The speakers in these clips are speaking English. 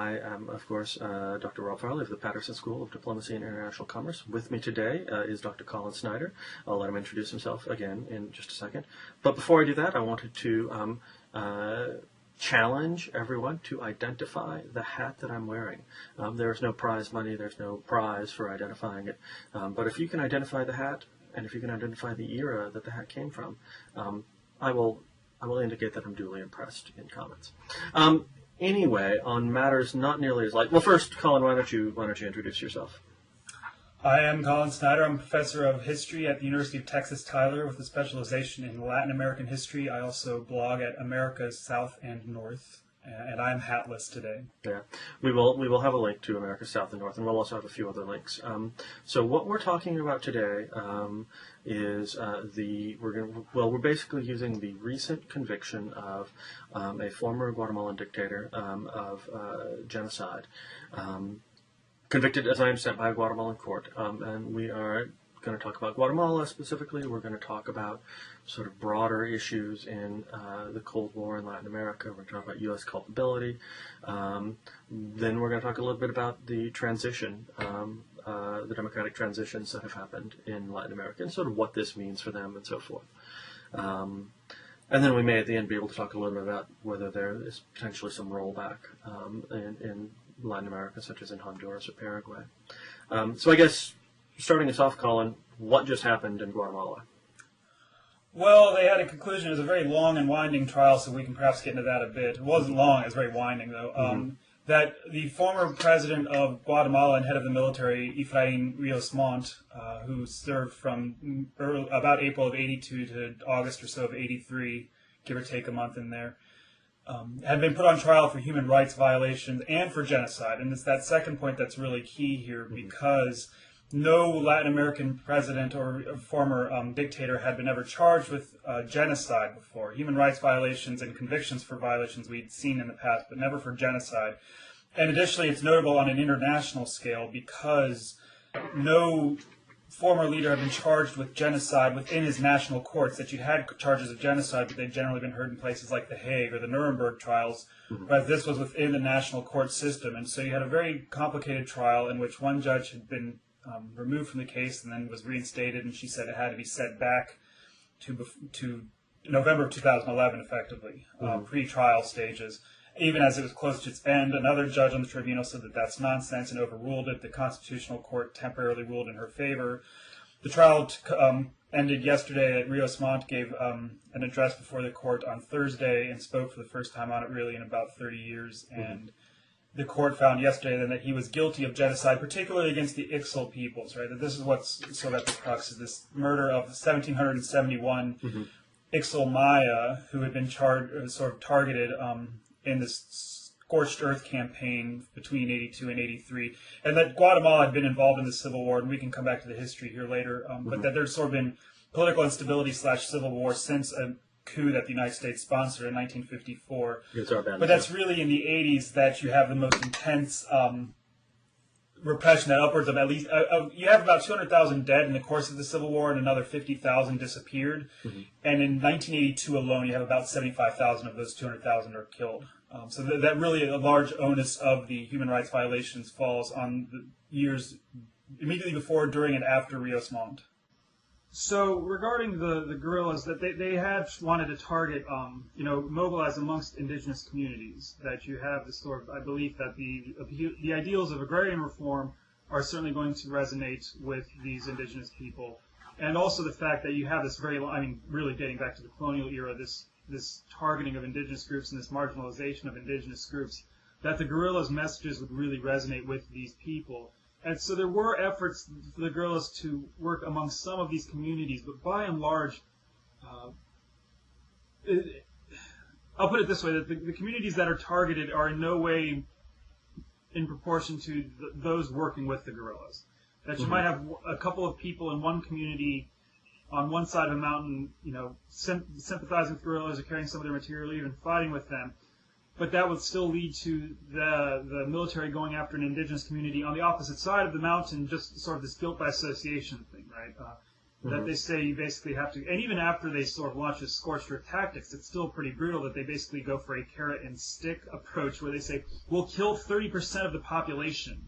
I am, of course, Dr. Rob Farley of the Patterson School of Diplomacy and International Commerce. With me today is Dr. Colin Snider. I'll let him introduce himself again in just a second. But before I do that, I wanted to challenge everyone to identify the hat that I'm wearing. There's no prize money, there's no prize for identifying it. But if you can identify the hat, and if you can identify the era that the hat came from, I will indicate that I'm duly impressed in comments. Anyway, on matters not nearly as light. Well, first, Colin, why don't you introduce yourself? I am Colin Snider. I'm a professor of history at the University of Texas Tyler with a specialization in Latin American history. I also blog at America's South and North, and I'm hatless today. Yeah, we will have a link to America's South and North, and we'll also have a few other links. So what we're talking about today is we're basically using the recent conviction of a former Guatemalan dictator of genocide. Convicted, as I understand, by a Guatemalan court, and we are going to talk about Guatemala specifically. We're going to talk about sort of broader issues in the Cold War in Latin America. We're going to talk about U.S. culpability. Then we're going to talk a little bit about the transition, the democratic transitions that have happened in Latin America, and sort of what this means for them and so forth. And then we may at the end be able to talk a little bit about whether there is potentially some rollback in Latin America, such as in Honduras or Paraguay. So I guess, starting us off, Colin, what just happened in Guatemala? Well, they had a conclusion. It was a very long and winding trial, so we can perhaps get into that a bit. It wasn't long, it was very winding, though. That the former president of Guatemala and head of the military, Efrain Rios Montt, who served from about April of 82 to August or so of 83, give or take a month in there, had been put on trial for human rights violations and for genocide. And it's that second point that's really key here, because no Latin American president or former dictator had been ever charged with genocide before. Human rights violations and convictions for violations we'd seen in the past, but never for genocide. And additionally, it's notable on an international scale because no former leader had been charged with genocide within his national courts. That you had charges of genocide, but they'd generally been heard in places like The Hague or the Nuremberg trials, whereas this was within the national court system. And so you had a very complicated trial in which one judge had been removed from the case and then was reinstated, and she said it had to be set back to November of 2011, effectively, pre-trial stages. Even as it was close to its end, another judge on the tribunal said that that's nonsense and overruled it. The Constitutional Court temporarily ruled in her favor. The trial ended yesterday. Rios Montt gave an address before the court on Thursday and spoke for the first time on it really in about 30 years. And the court found yesterday then that he was guilty of genocide, particularly against the Ixil peoples, right? That this is what's sort of at the crux, is this murder of 1,771 Ixil Maya, who had been targeted in this scorched earth campaign between 82 and 83, and that Guatemala had been involved in the Civil War, and we can come back to the history here later, but that there's sort of been political instability / civil war since a coup that the United States sponsored in 1954. But that's really in the 80s that you have the most intense repression, that upwards of at least, you have about 200,000 dead in the course of the Civil War, and another 50,000 disappeared. And in 1982 alone, you have about 75,000 of those 200,000 are killed. So that really a large onus of the human rights violations falls on the years immediately before, during, and after Rios Montt. So regarding the guerrillas, that they had wanted to target, mobilize amongst indigenous communities. That you have this sort of, I believe that the ideals of agrarian reform are certainly going to resonate with these indigenous people, and also the fact that you have this really dating back to the colonial era, this targeting of indigenous groups and this marginalization of indigenous groups, that the guerrillas' messages would really resonate with these people. And so there were efforts for the guerrillas to work among some of these communities, but by and large, I'll put it this way, that the communities that are targeted are in no way in proportion to those working with the guerrillas. That you might have a couple of people in one community on one side of a mountain, sympathizing with guerrillas or carrying some of their material, even fighting with them. But that would still lead to the military going after an indigenous community on the opposite side of the mountain, just sort of this guilt by association thing, right? that they say you basically have to, and even after they sort of launch this scorched earth tactics, it's still pretty brutal that they basically go for a carrot and stick approach where they say, we'll kill 30% of the population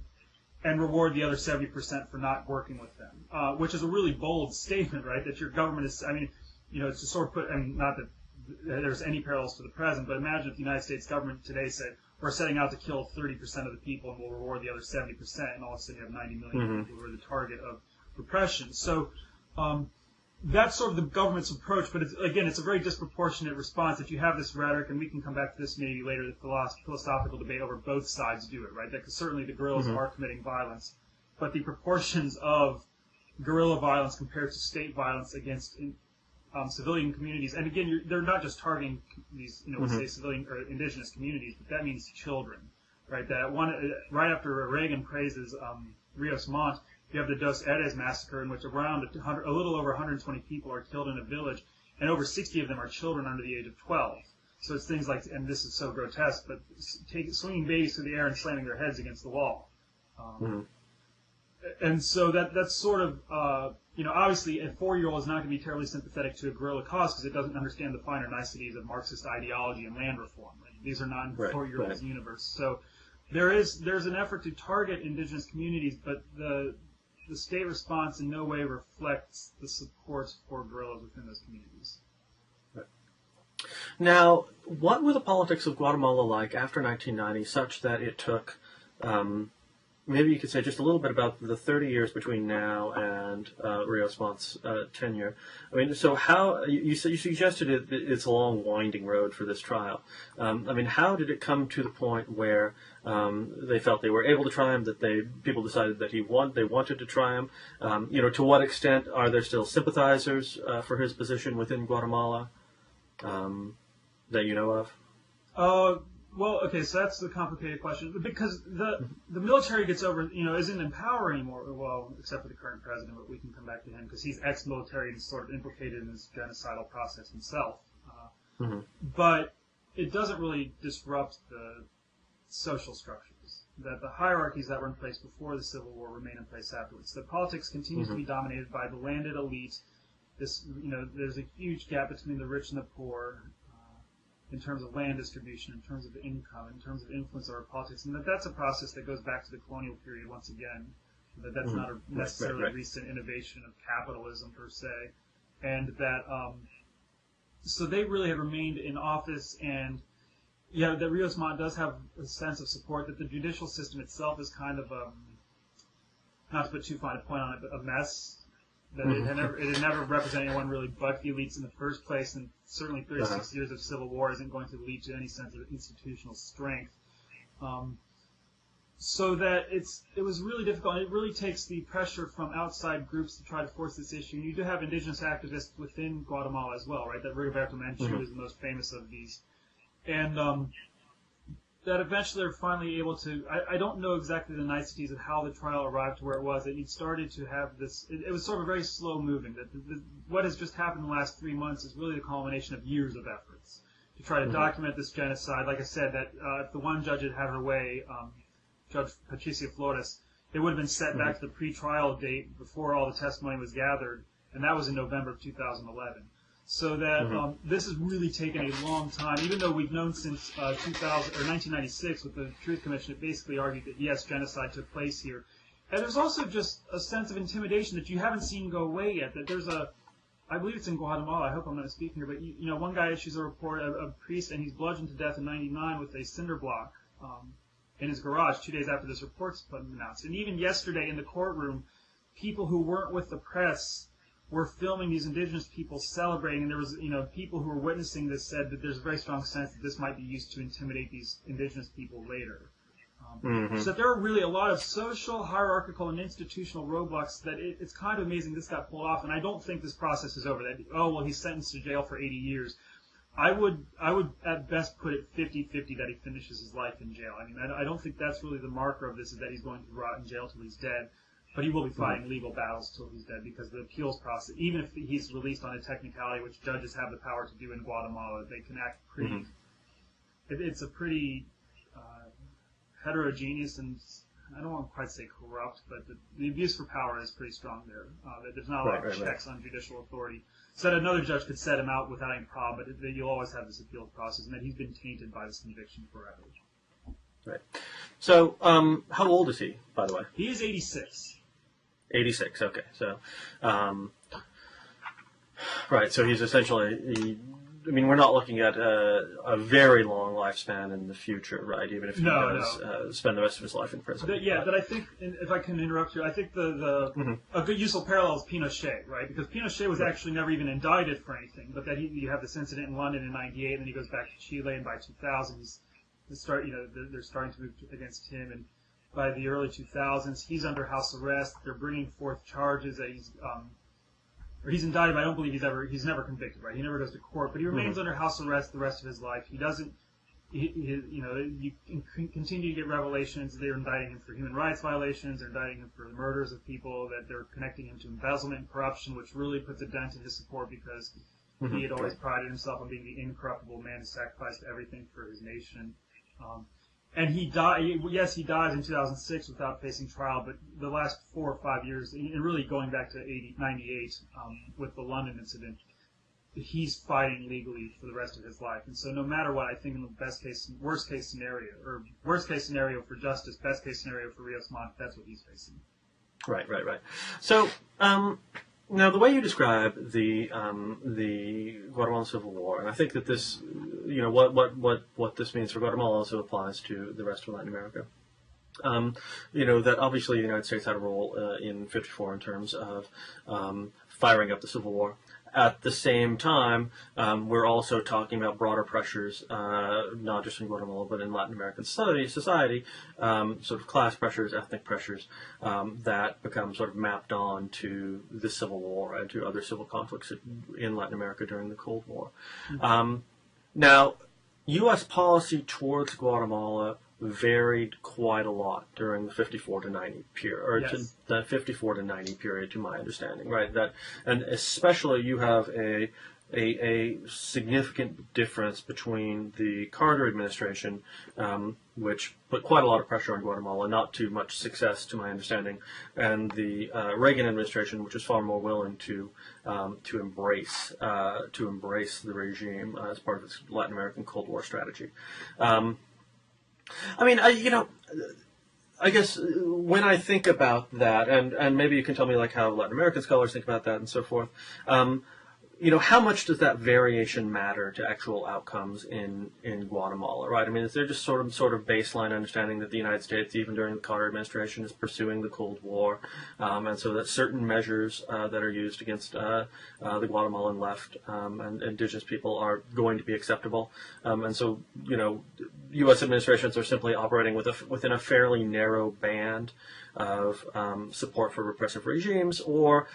and reward the other 70% for not working with them, which is a really bold statement, right? That your government is, I mean, it's to sort of put, and not that there's any parallels to the present, but imagine if the United States government today said, we're setting out to kill 30% of the people and we'll reward the other 70%, and all of a sudden you have 90 million people who are the target of repression. So that's sort of the government's approach, but it's a very disproportionate response that you have this rhetoric, and we can come back to this maybe later, the philosophical debate over both sides do it, right? Because certainly the guerrillas are committing violence, but the proportions of guerrilla violence compared to state violence against civilian communities, and again, they're not just targeting these, say civilian or indigenous communities, but that means children, right? That one right after Reagan praises Rios Montt, you have the Dos Eres massacre, in which a little over 120 people are killed in a village, and over 60 of them are children under the age of 12. So it's things like, and this is so grotesque, but swinging babies through the air and slamming their heads against the wall. And so that's sort of, obviously a 4-year-old is not going to be terribly sympathetic to a guerrilla cause because it doesn't understand the finer niceties of Marxist ideology and land reform. Right? These are not in 4-year-old's universe. So there's an effort to target indigenous communities, but the state response in no way reflects the support for guerrillas within those communities. Right. Now, what were the politics of Guatemala like after 1990, such that it took, maybe you could say just a little bit about the 30 years between now and Rios Montt's tenure. I mean, so how, you suggested it's a long, winding road for this trial. I mean, how did it come to the point where they felt they were able to try him, that people decided that they wanted to try him? To what extent are there still sympathizers for his position within Guatemala that you know of? Well, okay, so that's the complicated question, because the military gets isn't in power anymore, well, except for the current president, but we can come back to him, because he's ex-military and sort of implicated in this genocidal process himself. But it doesn't really disrupt the social structures, that the hierarchies that were in place before the Civil War remain in place afterwards. The politics continues to be dominated by the landed elite. There's a huge gap between the rich and the poor, in terms of land distribution, in terms of income, in terms of influence over politics, and that's a process that goes back to the colonial period once again. That's not a necessarily recent innovation of capitalism per se, and that so they really have remained in office, and that Rios Montt does have a sense of support. That the judicial system itself is kind of not to put too fine a point on it, but a mess. That it had never represented anyone really but the elites in the first place, and certainly 36 years of civil war isn't going to lead to any sense of institutional strength. So that it was really difficult. It really takes the pressure from outside groups to try to force this issue. And you do have indigenous activists within Guatemala as well, right? That Rigoberto Menchú is the most famous of these. And that eventually they're finally able to, I don't know exactly the niceties of how the trial arrived to where it was. It started to have this, it was sort of very slow moving. That what has just happened in the last 3 months is really the culmination of years of efforts to try to document this genocide. Like I said, that if the one judge had her way, Judge Patricia Flores, it would have been set back to the pre-trial date before all the testimony was gathered, and that was in November of 2011. So that this has really taken a long time, even though we've known since 1996 with the Truth Commission. It basically argued that yes, genocide took place here, and there's also just a sense of intimidation that you haven't seen go away yet. That there's I believe it's in Guatemala. I hope I'm not speaking here, but one guy issues a report, a priest, and he's bludgeoned to death in '99 with a cinder block in his garage 2 days after this report's been announced. And even yesterday in the courtroom, people who weren't with the press were filming these indigenous people celebrating, and there was, people who were witnessing this said that there's a very strong sense that this might be used to intimidate these indigenous people later. So that there are really a lot of social, hierarchical, and institutional roadblocks that it's kind of amazing this got pulled off, and I don't think this process is over. That, he's sentenced to jail for 80 years. I would at best put it 50-50 that he finishes his life in jail. I mean, I don't think that's really the marker of this, is that he's going to rot in jail till he's dead. But he will be fighting legal battles till he's dead, because the appeals process, even if he's released on a technicality, which judges have the power to do in Guatemala, they can act pretty. It's a pretty heterogeneous and I don't want to quite say corrupt, but the abuse for power is pretty strong there. That there's not a lot of checks on judicial authority. So that another judge could set him out without any problem, but that you'll always have this appeal process, and that he's been tainted by this conviction forever. Right. So, how old is he, by the way? He is 86. 86, okay. So, right, so he's essentially, we're not looking at a very long lifespan in the future, right? Even if he does spend the rest of his life in prison. But I think, if I can interrupt you, I think a good useful parallel is Pinochet, right? Because Pinochet was actually never even indicted for anything, but that you have this incident in London in '98, and then he goes back to Chile, and by 2000 they're starting to move against him, and by the early 2000s he's under house arrest. They're bringing forth charges that he's indicted, but I don't believe he's never convicted, right? He never goes to court, but he remains under house arrest the rest of his life. He doesn't, you continue to get revelations. They're indicting him for human rights violations. They're indicting him for the murders of people. That they're connecting him to embezzlement and corruption, which really puts a dent in his support because he had always prided himself on being the incorruptible man who sacrificed everything for his nation. And he died. Yes, he dies in 2006 without facing trial. But the last 4 or 5 years, and really going back to 98 with the London incident, he's fighting legally for the rest of his life. And so, no matter what, I think in the worst case scenario for justice, best case scenario for Rios Montt, that's what he's facing. Right. So, now the way you describe the Guatemalan Civil War, and I think that this, what this means for Guatemala also applies to the rest of Latin America. That obviously the United States had a role in '54 in terms of firing up the Civil War. At the same time, we're also talking about broader pressures, not just in Guatemala, but in Latin American society, sort of class pressures, ethnic pressures, that become sort of mapped on to the Civil War and to other civil conflicts in Latin America during the Cold War. Now, U.S. policy towards Guatemala varied quite a lot during the 54 to 90 period, or yes. The 54 to 90 period, to my understanding, right? And especially you have a significant difference between the Carter administration, which put quite a lot of pressure on Guatemala, not too much success, to my understanding, and the Reagan administration, which is far more willing to embrace the regime as part of its Latin American Cold War strategy. I guess when I think about that, and maybe you can tell me like how Latin American scholars think about that and so forth, how much does that variation matter to actual outcomes in Guatemala, right? I mean, is there just sort of baseline understanding that the United States, even during the Carter administration, is pursuing the Cold War, and so that certain measures that are used against the Guatemalan left and indigenous people are going to be acceptable, and so U.S. administrations are simply operating within a fairly narrow band of support for repressive regimes, or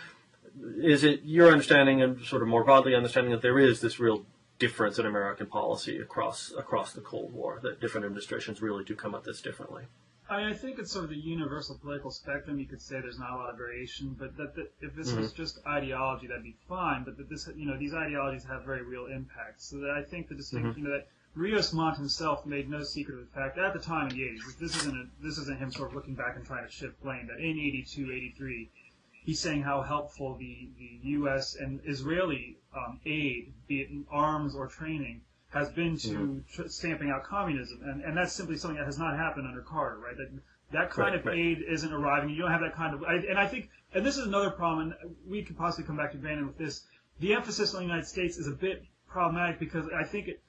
is it your understanding and sort of more broadly understanding that there is this real difference in American policy across the Cold War, that different administrations really do come at this differently? I think it's sort of the universal political spectrum. You could say there's not a lot of variation, but that if this was just ideology, that'd be fine. But that these ideologies have very real impact. So that I think the distinction, that Rios Montt himself made no secret of the fact that at the time in the 80s, this isn't him sort of looking back and trying to shift blame, that in 82, 83, he's saying how helpful the U.S. and Israeli aid, be it in arms or training, has been to stamping out communism. And that's simply something that has not happened under Carter, right? That kind of aid isn't arriving. You don't have that kind of... And I think... And this is another problem, and we could possibly come back to Brandon with this. The emphasis on the United States is a bit problematic because I think it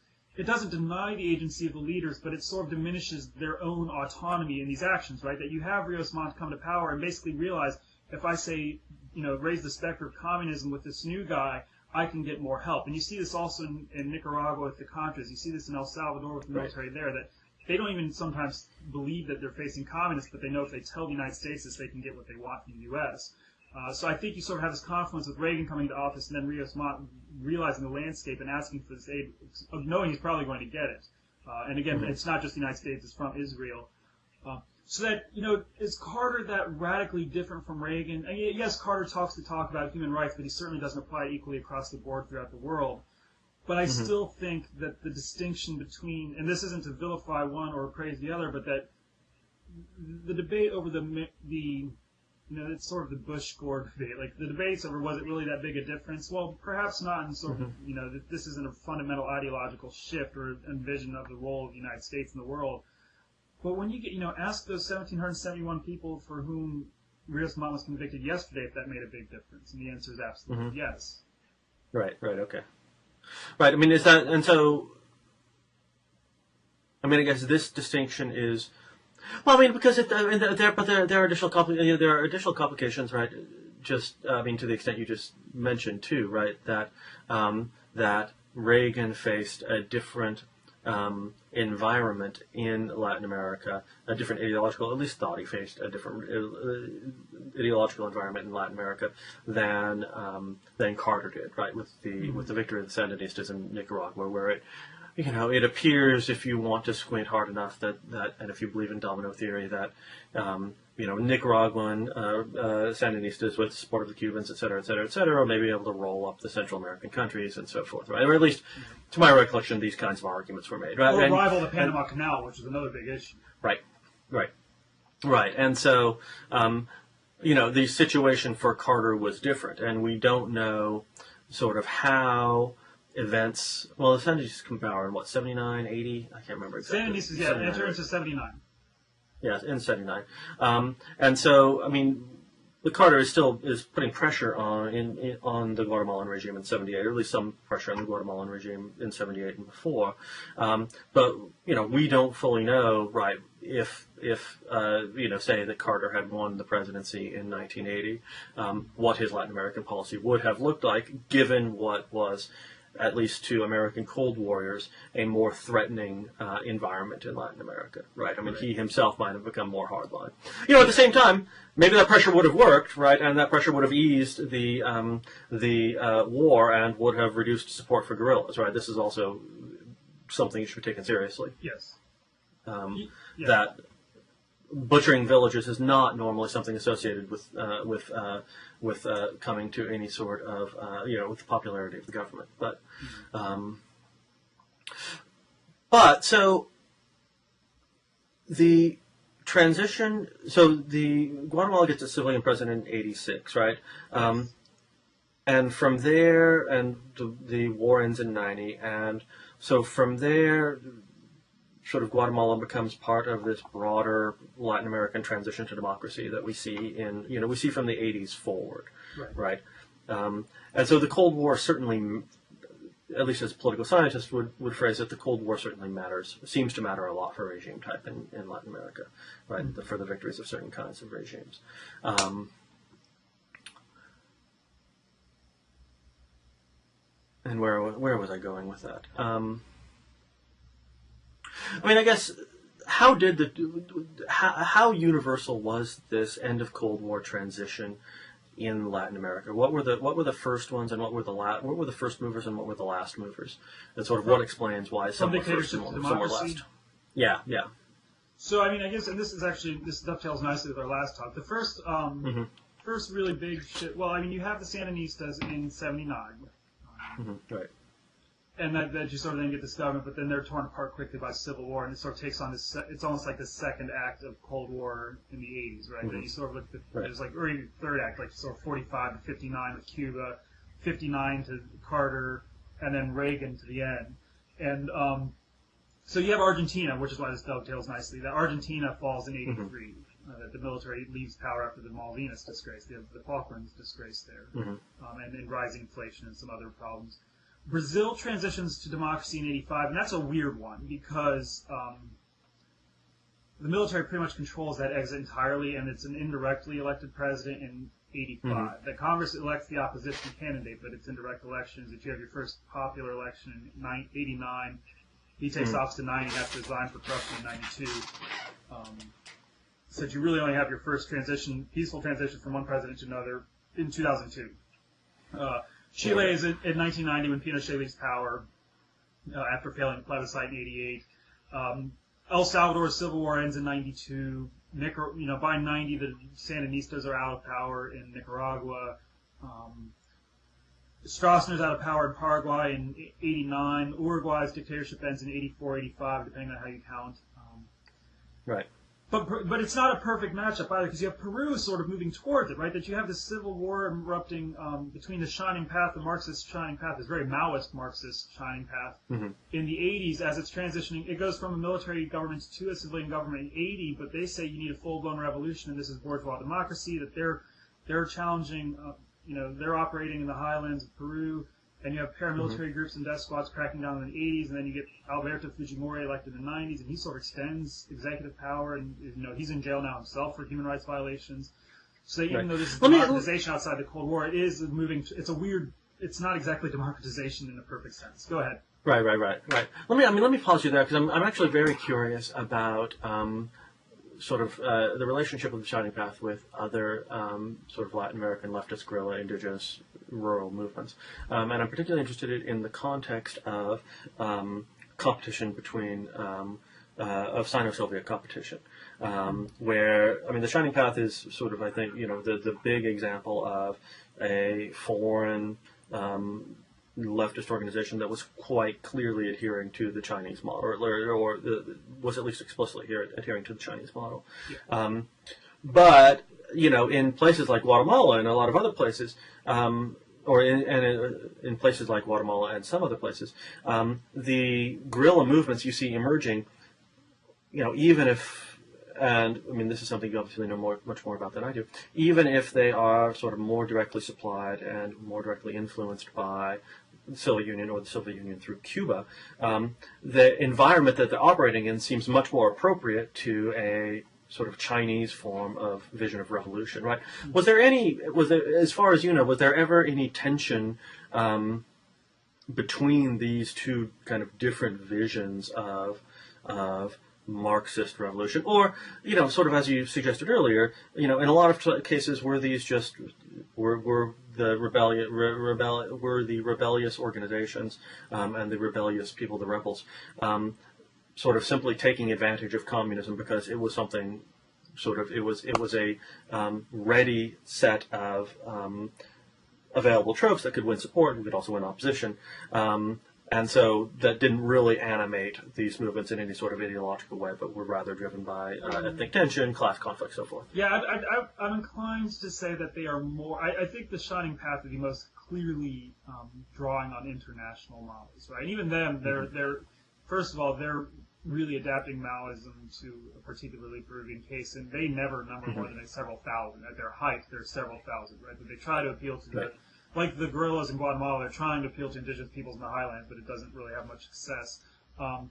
doesn't deny the agency of the leaders, but it sort of diminishes their own autonomy in these actions, right? That you have Rios Montt come to power and basically realize, if I say, raise the specter of communism with this new guy, I can get more help. And you see this also in Nicaragua with the Contras. You see this in El Salvador with the military there, that they don't even sometimes believe that they're facing communists, but they know if they tell the United States this, they can get what they want from the U.S. So I think you sort of have this confluence with Reagan coming to office and then Rios Montt realizing the landscape and asking for this aid, knowing he's probably going to get it. And again, it's not just the United States, it's from Israel. So that, is Carter that radically different from Reagan? And yes, Carter talks about human rights, but he certainly doesn't apply equally across the board throughout the world. But I still think that the distinction between, and this isn't to vilify one or praise the other, but that the debate over it's sort of the Bush-Gore debate. Like, the debates over was it really that big a difference? Well, perhaps not in sort of, that this isn't a fundamental ideological shift or a vision of the role of the United States in the world. But when you get, ask those 1,771 people for whom Rios Montt was convicted yesterday if that made a big difference. And the answer is absolutely yes. Right, okay. Right, I mean, is that, and so, I mean, I guess this distinction is, well, I mean, because there are additional complications, right? Just, I mean, to the extent you just mentioned too, right? That that Reagan faced a different environment in Latin America, a different ideological, at least thought he faced a different ideological environment in Latin America than Carter did, right? With the victory of the Sandinistas in Nicaragua, where it appears, if you want to squint hard enough, that and if you believe in domino theory, that Nicaraguan Sandinistas, with the support of the Cubans, et cetera, may be able to roll up the Central American countries and so forth, right? Or at least, to my recollection, these kinds of arguments were made, right? Or rival the Panama Canal, which is another big issue. Right. And so, the situation for Carter was different, and we don't know sort of how events. Well, the Sandinistas come power in 79, 80? I can't remember exactly. Sandinistas, enter into 79. Yeah, in 79. And so, I mean, the Carter is putting pressure on the Guatemalan regime in 78, or at least some pressure on the Guatemalan regime in 78 and before. But we don't fully know, right? If say that Carter had won the presidency in 1980, what his Latin American policy would have looked like, given what was, at least to American Cold Warriors, a more threatening environment in Latin America, right? I mean, he himself might have become more hardline. At the same time, maybe that pressure would have worked, right? And that pressure would have eased the war and would have reduced support for guerrillas, right? This is also something you should be taken seriously. Yes. That butchering villages is not normally something associated with coming to any sort of with the popularity of the government. But so the transition. So the Guatemala gets a civilian president in '86, right? And from there, and the war ends in '90, and so from there, sort of Guatemala becomes part of this broader Latin American transition to democracy that we see we see from the 80s forward, right? And so the Cold War certainly, at least as political scientists would phrase it, the Cold War certainly seems to matter a lot for regime type in Latin America, right? For the victories of certain kinds of regimes. And where was I going with that? I mean, I guess how universal was this end of Cold War transition in Latin America? What were the first ones, and what were the first movers, and what were the last movers? And sort of what explains why some were first and some were last? Yeah. So I mean, I guess, and this dovetails nicely with our last talk. The first first really big shit. Well, I mean, you have the Sandinistas in '79. Right. And that you sort of then get this government, but then they're torn apart quickly by civil war, and it sort of takes on this. It's almost like the second act of Cold War in the '80s, right? Then you sort of look at there's like, or even third act, like sort of 45 to 59 with Cuba, 59 to Carter, and then Reagan to the end. And so you have Argentina, which is why this dovetails nicely. That Argentina falls in '83. That the military leaves power after the Malvinas disgrace, the Falklands disgrace there, and then rising inflation and some other problems. Brazil transitions to democracy in '85, and that's a weird one because the military pretty much controls that exit entirely, and it's an indirectly elected president in '85. The Congress elects the opposition candidate, but it's indirect elections. If you have your first popular election in '89, he takes office in '90, has to resign for corruption in '92. So you really only have your first peaceful transition from one president to another in 2002. Chile is in 1990 when Pinochet leaves power after failing plebiscite in '88. El Salvador's civil war ends in '92. By '90 the Sandinistas are out of power in Nicaragua. Stroessner's out of power in Paraguay in '89. Uruguay's dictatorship ends in '84, '85, depending on how you count. Right. But it's not a perfect matchup either, because you have Peru sort of moving towards it, right? That you have this civil war erupting between the shining path, the Marxist shining path, this very Maoist Marxist shining path, in the 80s as it's transitioning. It goes from a military government to a civilian government in 80, but they say you need a full-blown revolution, and this is bourgeois democracy, that they're challenging, they're operating in the highlands of Peru. And you have paramilitary groups and death squads cracking down in the 80s, and then you get Alberto Fujimori elected in the 90s, and he sort of extends executive power, and he's in jail now himself for human rights violations. So even though this is democratization outside the Cold War, it is moving. It's not exactly democratization in a perfect sense. Go ahead. Right. Let me pause you there, because I'm actually very curious about the relationship of the Shining Path with other sort of Latin American leftist guerrilla, indigenous, rural movements. And I'm particularly interested in the context of competition between, of Sino-Soviet competition, where, the Shining Path is sort of, I think, the big example of a foreign leftist organization that was quite clearly adhering to the Chinese model, or was at least explicitly adhering to the Chinese model. Yeah. But in places like Guatemala and a lot of other places, or in places like Guatemala and some other places, the guerrilla movements you see emerging, even if, and this is something you obviously know much more about than I do, even if they are sort of more directly supplied and more directly influenced by the Soviet Union or the Soviet Union through Cuba, the environment that they're operating in seems much more appropriate to a sort of Chinese form of vision of revolution, right? Was there, as far as you know, was there ever any tension between these two kind of different visions of Marxist revolution, or sort of as you suggested earlier, in a lot of cases, were these just were the rebellious organizations and the rebellious people, the rebels, sort of simply taking advantage of communism because it was something, it was a ready set of available tropes that could win support and could also win opposition. And so that didn't really animate these movements in any sort of ideological way, but were rather driven by ethnic tension, class conflict, so forth. Yeah, I'm inclined to say that they are more. I think the Shining Path is the most clearly drawing on international models, right? Even them, they're first of all, they're really adapting Maoism to a particularly Peruvian case, and they never number more than several thousand. At their height, they're several thousand, right? But they try to appeal to like the guerrillas in Guatemala, they're trying to appeal to indigenous peoples in the highlands, but it doesn't really have much success. I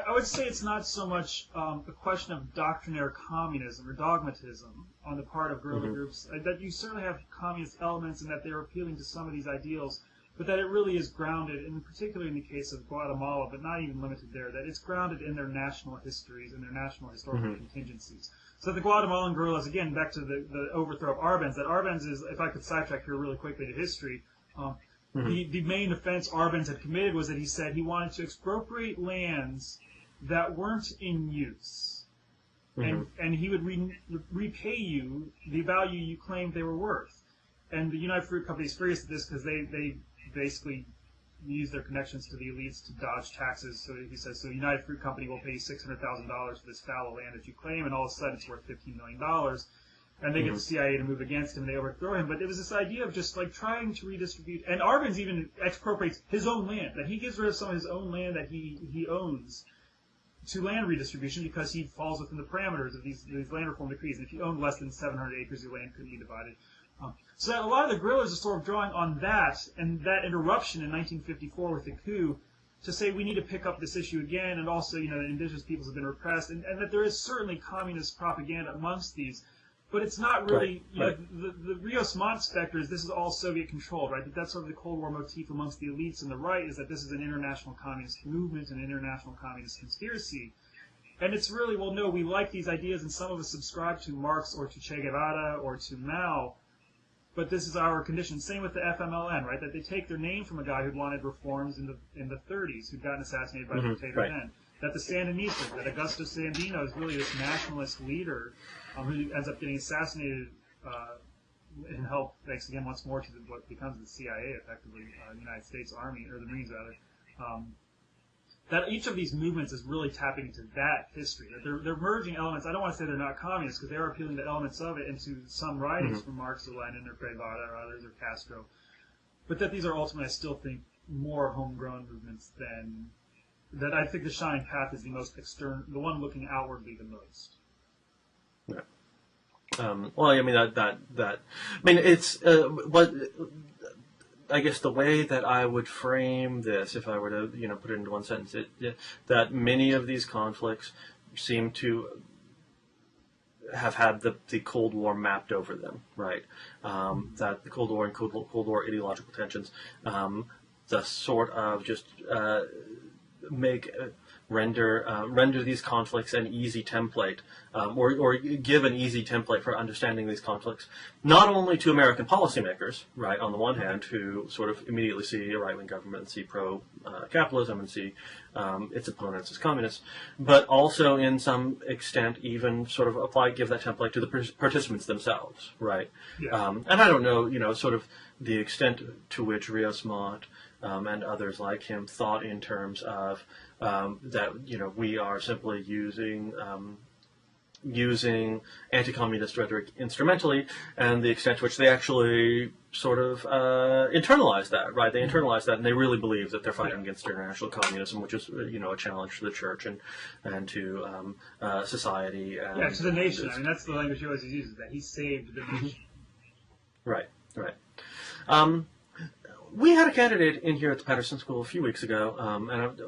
would say it's not so much a question of doctrinaire communism or dogmatism on the part of guerrilla groups, that you certainly have communist elements and that they're appealing to some of these ideals, but that it really is grounded, and particularly in the case of Guatemala, but not even limited there, that it's grounded in their national histories and their national historical contingencies. So the Guatemalan guerrillas, again, back to the overthrow of Arbenz, that Arbenz is, if I could sidetrack here really quickly to history, the main offense Arbenz had committed was that he said he wanted to expropriate lands that weren't in use. And he would repay you the value you claimed they were worth. And the United Fruit Company is furious at this because they basically use their connections to the elites to dodge taxes. So he says, so United Fruit Company will pay $600,000 for this fallow land that you claim, and all of a sudden it's worth $15 million. And they get the CIA to move against him, and they overthrow him. But it was this idea of just like trying to redistribute. And Arbenz even expropriates his own land, that he gets rid of some of his own land that he owns to land redistribution because he falls within the parameters of these land reform decrees. And if you own less than 700 acres, your land couldn't be divided. So a lot of the guerrillas are sort of drawing on that and that interruption in 1954 with the coup to say we need to pick up this issue again, and also, indigenous peoples have been repressed, and that there is certainly communist propaganda amongst these, but it's not really, the Rios Montt specter is this is all Soviet controlled, right? That's sort of the Cold War motif amongst the elites and the right, is that this is an international communist movement, an international communist conspiracy. And it's really, well, no, we like these ideas, and some of us subscribe to Marx or to Che Guevara or to Mao, but this is our condition. Same with the FMLN, right? That they take their name from a guy who wanted reforms in the 30s, who'd gotten assassinated by the dictator then. That the Sandinistas, that Augusto Sandino is really this nationalist leader who ends up getting assassinated and helped, thanks again once more to what becomes the CIA, effectively, the United States Army, or the Marines rather. that each of these movements is really tapping into that history. That they're merging elements. I don't want to say they're not communists because they are appealing to elements of it into some writings from Marx or Lenin or Guevara or others or Castro. But that these are ultimately, I still think, more homegrown movements than that. I think the Shining Path is the most external, the one looking outwardly the most. Yeah. Well, I mean I mean, it's what I guess the way that I would frame this, if I were to put it into one sentence, that many of these conflicts seem to have had the Cold War mapped over them, right? That the Cold War and Cold War ideological tensions, the sort of just render these conflicts an easy template, or give an easy template for understanding these conflicts, not only to American policymakers, right, on the one hand, who sort of immediately see a right-wing government and see pro-capitalism and see its opponents as communists, but also in some extent even sort of give that template to the participants themselves, right? Yeah. And I don't know, sort of the extent to which Rios Montt and others like him thought in terms of that we are simply using anti-communist rhetoric instrumentally, and the extent to which they actually sort of internalize that, right? They internalize that, and they really believe that they're fighting against international communism, which is a challenge to the church and to society. And to the nation. I mean, that's the language he always uses, that he saved the nation. Right. We had a candidate in here at the Patterson School a few weeks ago, and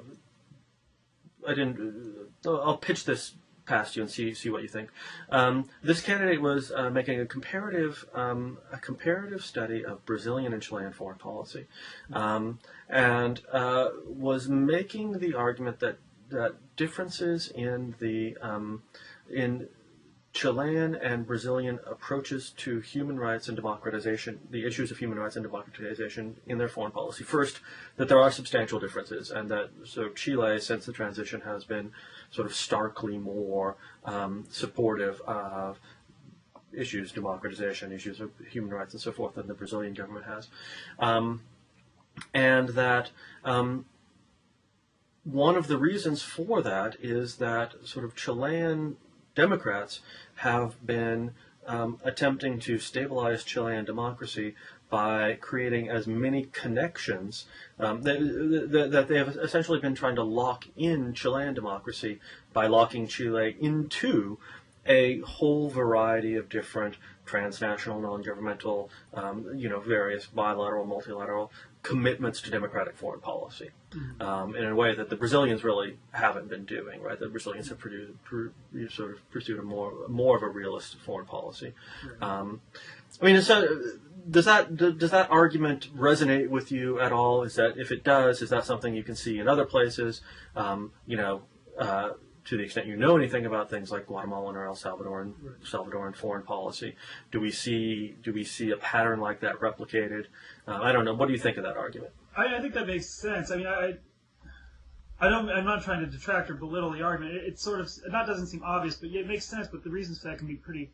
I'll pitch this past you and see what you think. This candidate was making a comparative study of Brazilian and Chilean foreign policy, and was making the argument that differences in in Chilean and Brazilian approaches to human rights and democratization, the issues of human rights and democratization in their foreign policy. First, that there are substantial differences, and that Chile, since the transition, has been sort of starkly more supportive of issues, democratization, issues of human rights, and so forth than the Brazilian government has, and that one of the reasons for that is that sort of Chilean Democrats have been attempting to stabilize Chilean democracy by creating as many connections that they have essentially been trying to lock in Chilean democracy by locking Chile into a whole variety of different transnational, non-governmental, various bilateral, multilateral commitments to democratic foreign policy, in a way that the Brazilians really haven't been doing. Right, the Brazilians have pursued a more of a realist foreign policy. I mean, does that argument resonate with you at all? Is that, if it does, is that something you can see in other places? To the extent you know anything about things like Guatemalan or Salvadoran foreign policy, do we see a pattern like that replicated? I don't know. What do you think of that argument? I think that makes sense. I mean, I'm not trying to detract or belittle the argument. It sort of, that doesn't seem obvious, but it makes sense. But the reasons for that can be pretty.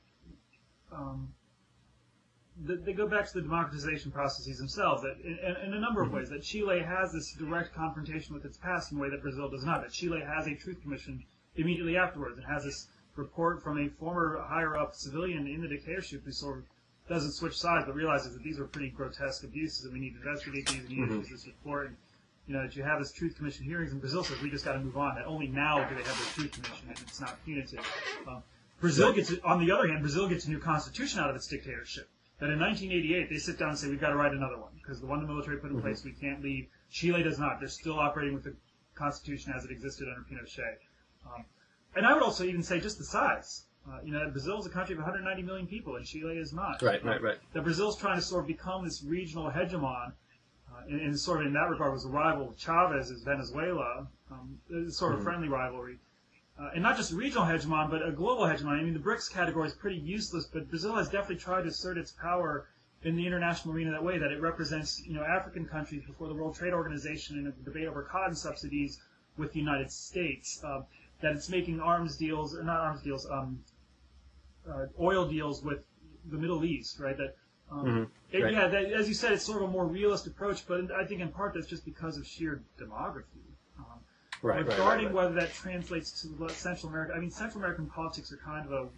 They go back to the democratization processes themselves, that in a number of ways, that Chile has this direct confrontation with its past in a way that Brazil does not. That Chile has a truth commission immediately afterwards, and has this report from a former higher-up civilian in the dictatorship who sort of doesn't switch sides, but realizes that these were pretty grotesque abuses, and we need to investigate these, and you need to use this report. And, that you have this truth commission hearings, and Brazil says we just got to move on. That only now do they have this truth commission, and it's not punitive. Brazil gets, on the other hand, Brazil gets a new constitution out of its dictatorship. That in 1988 they sit down and say we've got to write another one because the one the military put in place we can't leave. Chile does not. They're still operating with the constitution as it existed under Pinochet. And I would also even say just the size. Brazil is a country of 190 million people, and Chile is not. Right. That Brazil's trying to sort of become this regional hegemon, and sort of in that regard was a rival of Chavez's Venezuela, sort of friendly rivalry. And not just a regional hegemon, but a global hegemon. I mean, the BRICS category is pretty useless, but Brazil has definitely tried to assert its power in the international arena that way, that it represents, African countries before the World Trade Organization in a debate over cotton subsidies with the United States. That it's making oil deals with the Middle East, right? That, right. Yeah, that, as you said, it's sort of a more realist approach, but I think in part that's just because of sheer demography. Regarding whether that translates to Central America, I mean, Central American politics are kind of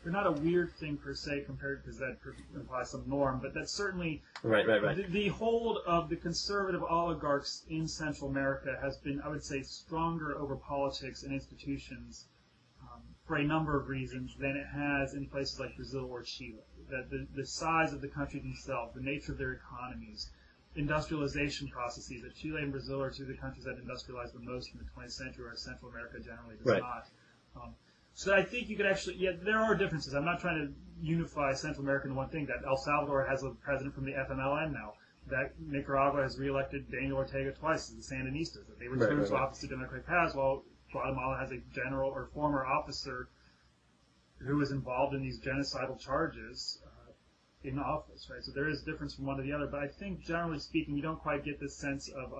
they're not a weird thing per se compared, because that implies some norm, but that's certainly the hold of the conservative oligarchs in Central America has been, I would say, stronger over politics and institutions for a number of reasons than it has in places like Brazil or Chile. That the size of the country themselves, the nature of their economies, industrialization processes. That Chile and Brazil are two of the countries that industrialized the most in the 20th century, whereas Central America generally does not. So I think you could actually, there are differences. I'm not trying to unify Central America into one thing. That El Salvador has a president from the FMLN now. That Nicaragua has reelected Daniel Ortega twice as the Sandinistas. That they returned to office to Democratic paths, while Guatemala has a general or former officer who was involved in these genocidal charges in office, right? So there is a difference from one to the other, but I think generally speaking, you don't quite get this sense of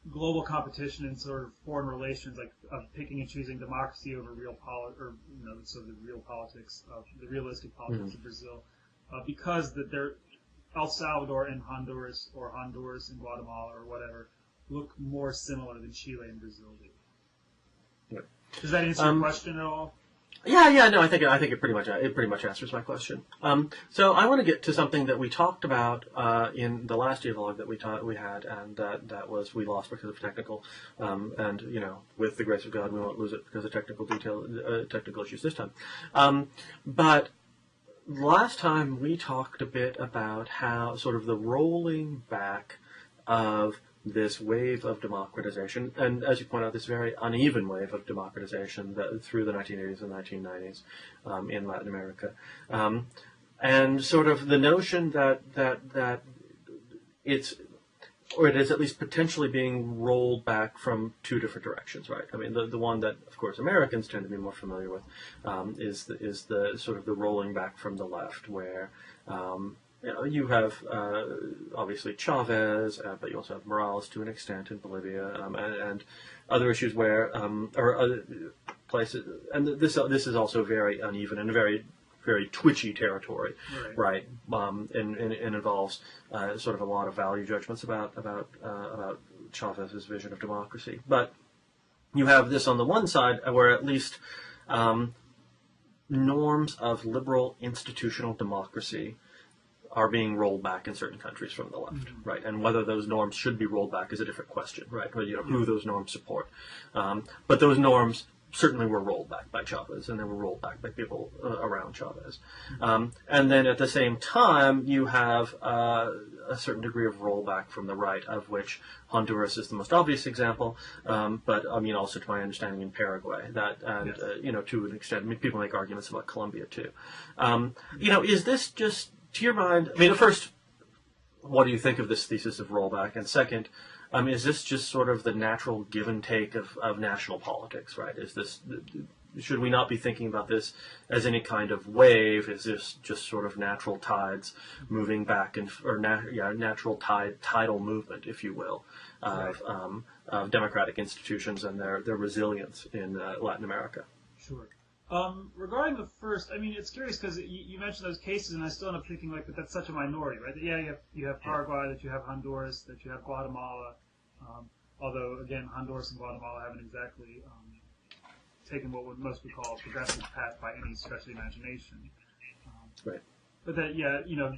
global competition in sort of foreign relations, like of picking and choosing democracy over real sort of the real politics of the realistic politics of Brazil, because that they're El Salvador and Honduras, or Honduras and Guatemala, or whatever, look more similar than Chile and Brazil do. Does that answer your question at all? No, I think it pretty much answers my question. So I want to get to something that we talked about in the last dialogue that we had, and that was we lost because of technical, and with the grace of God, we won't lose it because of technical issues this time. But last time we talked a bit about how sort of the rolling back of this wave of democratization, and as you point out, this very uneven wave of democratization through the 1980s and 1990s in Latin America, and sort of the notion that it is at least potentially being rolled back from two different directions, right? I mean, the one that, of course, Americans tend to be more familiar with is the sort of the rolling back from the left, where you have obviously Chavez, but you also have Morales to an extent in Bolivia, and other issues where or other places, and this is also very uneven and very twitchy territory, right? And involves sort of a lot of value judgments about Chavez's vision of democracy. But you have this on the one side, where at least norms of liberal institutional democracy are being rolled back in certain countries from the left, right? And whether those norms should be rolled back is a different question, right? Or, who those norms support. But those norms certainly were rolled back by Chavez, and they were rolled back by people around Chavez. And then at the same time, you have a certain degree of rollback from the right, of which Honduras is the most obvious example, but I mean also, to my understanding, in Paraguay, to an extent, people make arguments about Colombia too. Is this just, to your mind, I mean, first, what do you think of this thesis of rollback? And second, is this just sort of the natural give and take of national politics, right? Should we not be thinking about this as any kind of wave? Is this just sort of natural tides moving back, natural tidal movement, if you will, of democratic institutions and their resilience in Latin America? Sure. Regarding the first, I mean, it's curious because you mentioned those cases, and I still end up thinking but that's such a minority, right? That, you have Paraguay, that you have Honduras, that you have Guatemala. Although, again, Honduras and Guatemala haven't exactly taken what would most be called a progressive path by any stretch of the imagination. Right. But that,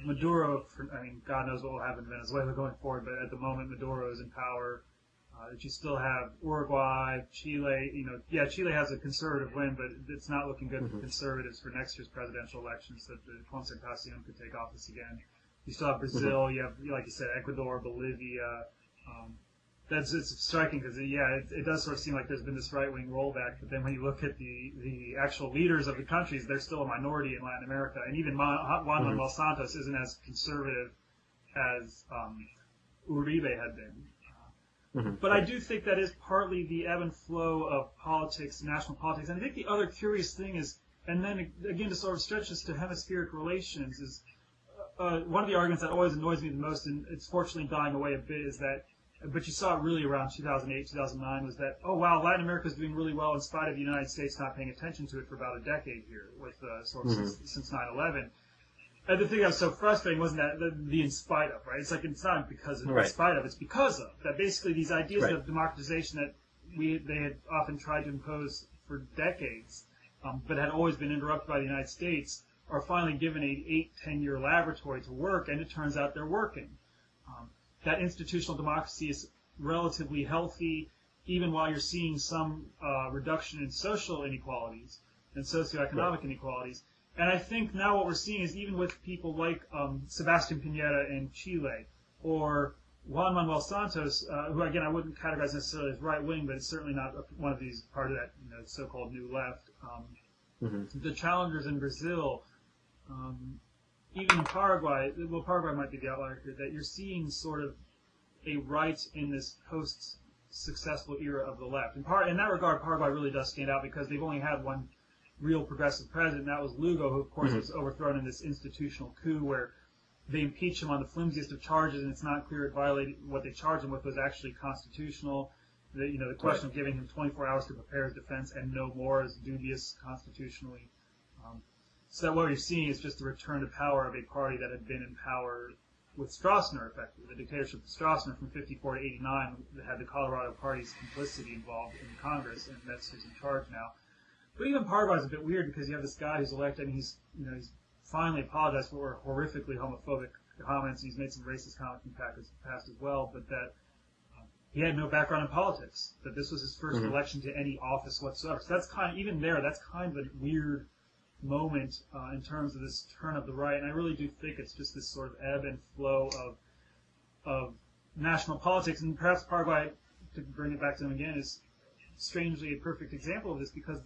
Maduro, I mean, God knows what will happen in Venezuela going forward, but at the moment, Maduro is in power. That you still have Uruguay, Chile. Chile has a conservative win, but it's not looking good for conservatives for next year's presidential elections, that the Concertación could take office again. You still have Brazil. You have, like you said, Ecuador, Bolivia. It's striking because it does sort of seem like there's been this right-wing rollback, but then when you look at the actual leaders of the countries, they're still a minority in Latin America, and even Juan Manuel Santos isn't as conservative as Uribe had been. But I do think that is partly the ebb and flow of politics, national politics. And I think the other curious thing is, and then again to sort of stretch this to hemispheric relations, is one of the arguments that always annoys me the most, and it's fortunately dying away a bit, is that, but you saw it really around 2008, 2009, was that, oh wow, Latin America is doing really well in spite of the United States not paying attention to it for about a decade here, with since 9/11. And the thing that was so frustrating wasn't that the in spite of, right? It's like it's not because of, Right. in spite of, it's because of. That basically these ideas Right. of democratization that they had often tried to impose for decades, but had always been interrupted by the United States, are finally given an 8-10 year laboratory to work, and it turns out they're working. That institutional democracy is relatively healthy, even while you're seeing some reduction in social inequalities and socioeconomic inequalities. And I think now what we're seeing is even with people like Sebastián Piñera in Chile, or Juan Manuel Santos, who again I wouldn't categorize necessarily as right wing, but it's certainly not one of these part of that so-called new left. The challengers in Brazil, even in Paraguay, well, Paraguay might be the outlier here, that you're seeing sort of a right in this post-successful era of the left. In that regard, Paraguay really does stand out because they've only had one real progressive president, and that was Lugo, who of course was overthrown in this institutional coup where they impeached him on the flimsiest of charges, and it's not clear it violated what they charged him with was actually constitutional. The question of giving him 24 hours to prepare his defense and no more is dubious constitutionally. So that what you're seeing is just the return to power of a party that had been in power with Stroessner, effectively. The dictatorship of Stroessner from 54 to 89 that had the Colorado Party's complicity involved in Congress, and that's who's in charge now. But even Paraguay is a bit weird because you have this guy who's elected, and he's finally apologized for horrifically homophobic comments, and he's made some racist comments in the past as well, but that he had no background in politics, that this was his first election to any office whatsoever. So that's kind of a weird moment in terms of this turn of the right, and I really do think it's just this sort of ebb and flow of national politics, and perhaps Paraguay, to bring it back to them again, is strangely a perfect example of this because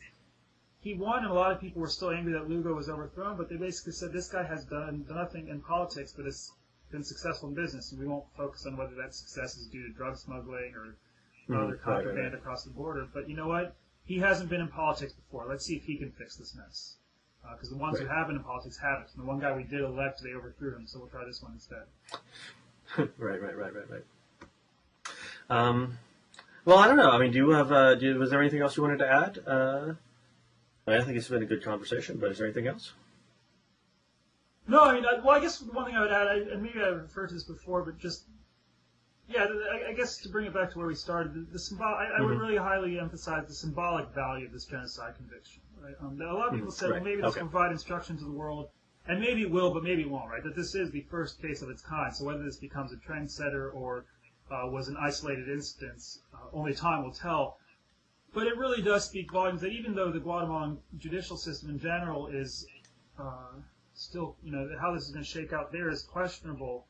he won, and a lot of people were still angry that Lugo was overthrown, but they basically said this guy has done nothing in politics, but has been successful in business, and we won't focus on whether that success is due to drug smuggling or other contraband across the border. But you know what? He hasn't been in politics before. Let's see if he can fix this mess. Because the ones who have been in politics haven't. And the one guy we did elect, they overthrew him, so we'll try this one instead. Right. Well, I don't know. I mean, do you have? Was there anything else you wanted to add? I think it's been a good conversation, but is there anything else? No, I mean, I guess one thing I would add, and maybe I referred to this before, but just, I guess to bring it back to where we started, I would really highly emphasize the symbolic value of this genocide conviction. Right? A lot of people said, well, maybe this will provide instruction to the world, and maybe it will, but maybe it won't, right? That this is the first case of its kind, so whether this becomes a trendsetter or was an isolated instance, only time will tell. But it really does speak volumes that even though the Guatemalan judicial system in general is still, how this is going to shake out there is questionable,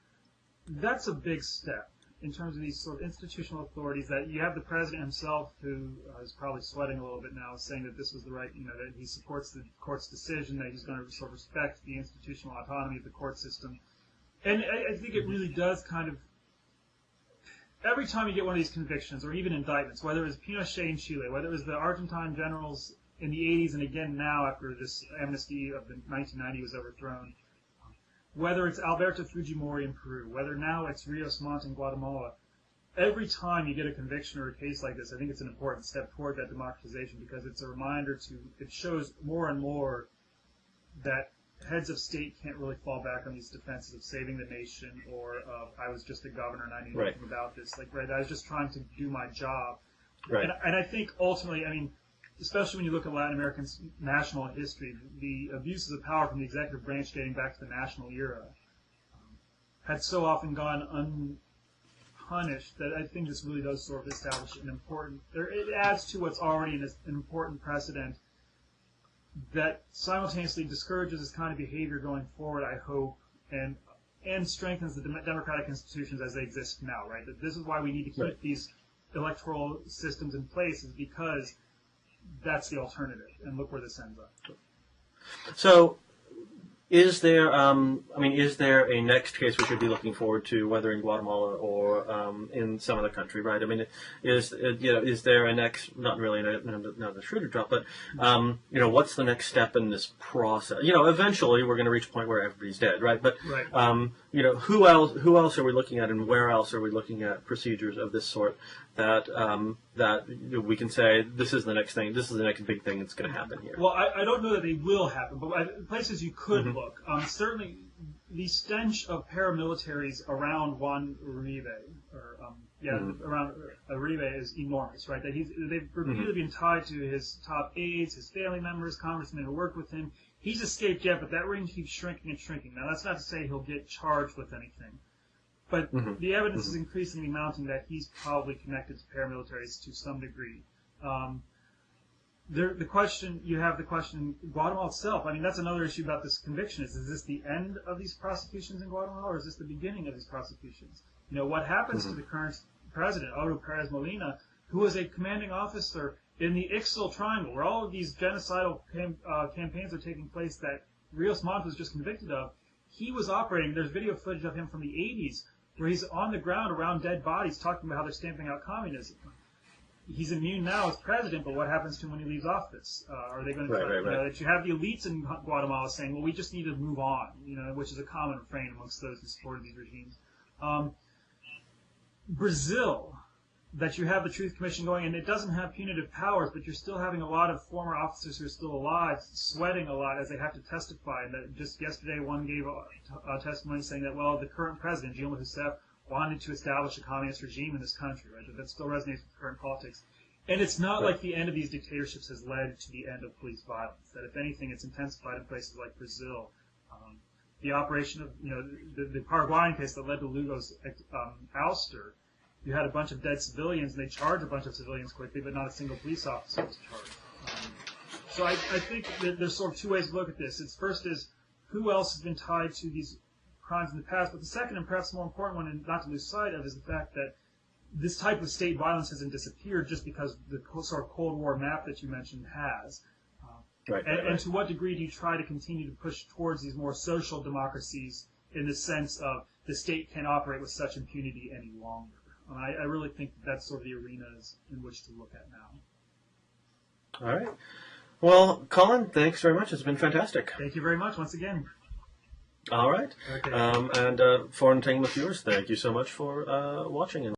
that's a big step in terms of these sort of institutional authorities that you have the president himself who is probably sweating a little bit now, saying that this was the right, that he supports the court's decision, that he's going to sort of respect the institutional autonomy of the court system. And I think it really does kind of, every time you get one of these convictions, or even indictments, whether it was Pinochet in Chile, whether it was the Argentine generals in the 80s and again now after this amnesty of the 1990 was overthrown, whether it's Alberto Fujimori in Peru, whether now it's Rios Montt in Guatemala, every time you get a conviction or a case like this, I think it's an important step toward that democratization because it's a reminder it shows more and more that heads of state can't really fall back on these defenses of saving the nation or of I was just a governor and I knew nothing about this. I was just trying to do my job. Right. And I think ultimately, I mean, especially when you look at Latin American national history, the abuses of power from the executive branch dating back to the national era had so often gone unpunished that I think this really does sort of establish an important, it adds to what's already an important precedent that simultaneously discourages this kind of behavior going forward, I hope, and strengthens the democratic institutions as they exist now, right? That this is why we need to keep these electoral systems in place, is because that's the alternative, and look where this ends up. So, is there a next case we should be looking forward to, whether in Guatemala or in some other country, right? I mean, is there a next, not really not a shooter drop, but what's the next step in this process? Eventually we're going to reach a point where everybody's dead, right? But who else are we looking at, and where else are we looking at procedures of this sort that we can say this is the next thing, this is the next big thing that's going to happen here? Well, I don't know that they will happen, but places you could look. Certainly, the stench of paramilitaries around Juan Uribe, or around Uribe is enormous, right? That they've repeatedly been tied to his top aides, his family members, congressmen who worked with him. He's escaped yet, but that ring keeps shrinking and shrinking. Now, that's not to say he'll get charged with anything, but the evidence is increasingly mounting that he's probably connected to paramilitaries to some degree. The question, Guatemala itself, I mean, that's another issue about this conviction, is this the end of these prosecutions in Guatemala, or is this the beginning of these prosecutions? You know, what happens to the current president, Otto Perez Molina, who was a commanding officer in the Ixtal Triangle, where all of these genocidal campaigns are taking place that Rios Montt was just convicted of. He was operating, there's video footage of him from the 80s, where he's on the ground around dead bodies talking about how they're stamping out communism. He's immune now as president, but what happens to him when he leaves office? Are they going to try, that you have the elites in Guatemala saying, well, we just need to move on, you know, which is a common refrain amongst those who supported these regimes. Brazil, that you have the Truth Commission going, and it doesn't have punitive powers, but you're still having a lot of former officers who are still alive sweating a lot as they have to testify. And that just yesterday, one gave a testimony saying that, well, the current president, Dilma Rousseff, wanted to establish a communist regime in this country, right? That still resonates with current politics. And it's not like the end of these dictatorships has led to the end of police violence. That if anything, it's intensified in places like Brazil. The operation of, you know, the Paraguayan case that led to Lugo's ouster, you had a bunch of dead civilians, and they charged a bunch of civilians quickly, but not a single police officer was charged. So I think that there's sort of two ways to look at this. First is, who else has been tied to these crimes in the past? But the second, and perhaps more important one, and not to lose sight of, is the fact that this type of state violence hasn't disappeared just because the sort of Cold War map that you mentioned has. And to what degree do you try to continue to push towards these more social democracies in the sense of the state can't operate with such impunity any longer? And I really think that's sort of the arenas in which to look at now. All right. Well, Colin, thanks very much. It's been fantastic. Thank you very much once again. All right. Okay. And Foreign Entanglements viewers, thank you so much for watching.